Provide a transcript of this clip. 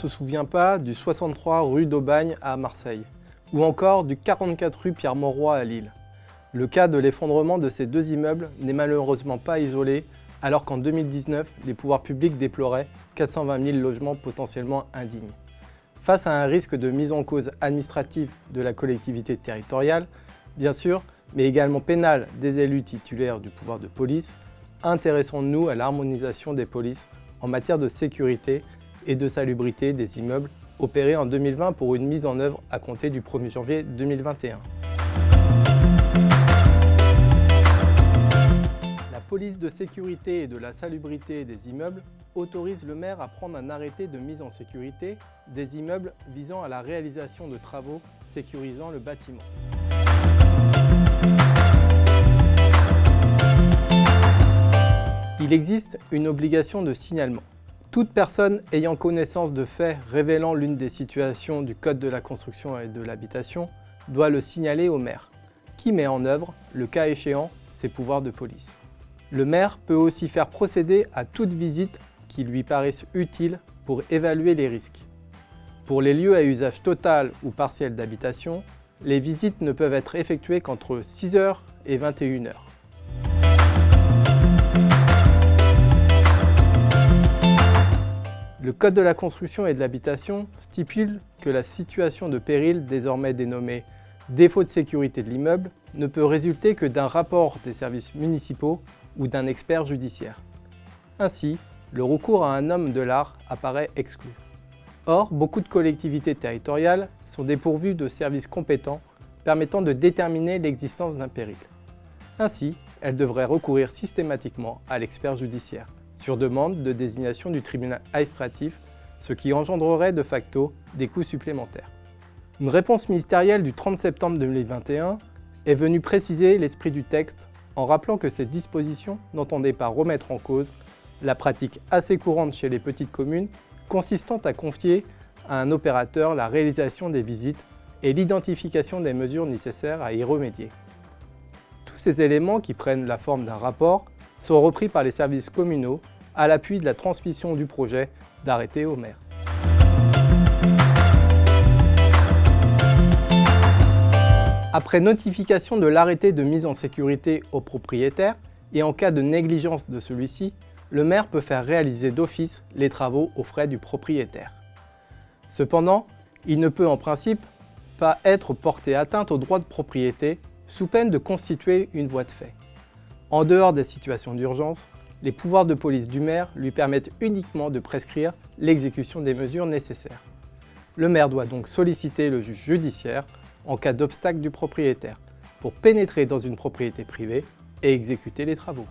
se souvient pas du 63 rue d'Aubagne à Marseille, ou encore du 44 rue Pierre-Mauroy à Lille. Le cas de l'effondrement de ces deux immeubles n'est malheureusement pas isolé, alors qu'en 2019, les pouvoirs publics déploraient 420 000 logements potentiellement indignes. Face à un risque de mise en cause administrative de la collectivité territoriale, bien sûr, mais également pénale des élus titulaires du pouvoir de police, intéressons-nous à l'harmonisation des polices en matière de sécurité et de salubrité des immeubles opérés en 2020 pour une mise en œuvre à compter du 1er janvier 2021. La police de sécurité et de la salubrité des immeubles autorise le maire à prendre un arrêté de mise en sécurité des immeubles visant à la réalisation de travaux sécurisant le bâtiment. Il existe une obligation de signalement. Toute personne ayant connaissance de faits révélant l'une des situations du Code de la construction et de l'habitation doit le signaler au maire, qui met en œuvre, le cas échéant, ses pouvoirs de police. Le maire peut aussi faire procéder à toute visite qui lui paraisse utile pour évaluer les risques. Pour les lieux à usage total ou partiel d'habitation, les visites ne peuvent être effectuées qu'entre 6h et 21h. Le Code de la construction et de l'habitation stipule que la situation de péril, désormais dénommée défaut de sécurité de l'immeuble, ne peut résulter que d'un rapport des services municipaux ou d'un expert judiciaire. Ainsi, le recours à un homme de l'art apparaît exclu. Or, beaucoup de collectivités territoriales sont dépourvues de services compétents permettant de déterminer l'existence d'un péril. Ainsi, elles devraient recourir systématiquement à l'expert judiciaire, sur demande de désignation du tribunal administratif, ce qui engendrerait de facto des coûts supplémentaires. Une réponse ministérielle du 30 septembre 2021 est venue préciser l'esprit du texte en rappelant que ces dispositions n'entendaient pas remettre en cause la pratique assez courante chez les petites communes consistant à confier à un opérateur la réalisation des visites et l'identification des mesures nécessaires à y remédier. Tous ces éléments qui prennent la forme d'un rapport sont repris par les services communaux à l'appui de la transmission du projet d'arrêté au maire. Après notification de l'arrêté de mise en sécurité au propriétaire et en cas de négligence de celui-ci, le maire peut faire réaliser d'office les travaux aux frais du propriétaire. Cependant, il ne peut en principe pas être porté atteinte au droit de propriété sous peine de constituer une voie de fait. En dehors des situations d'urgence, les pouvoirs de police du maire lui permettent uniquement de prescrire l'exécution des mesures nécessaires. Le maire doit donc solliciter le juge judiciaire en cas d'obstacle du propriétaire pour pénétrer dans une propriété privée et exécuter les travaux.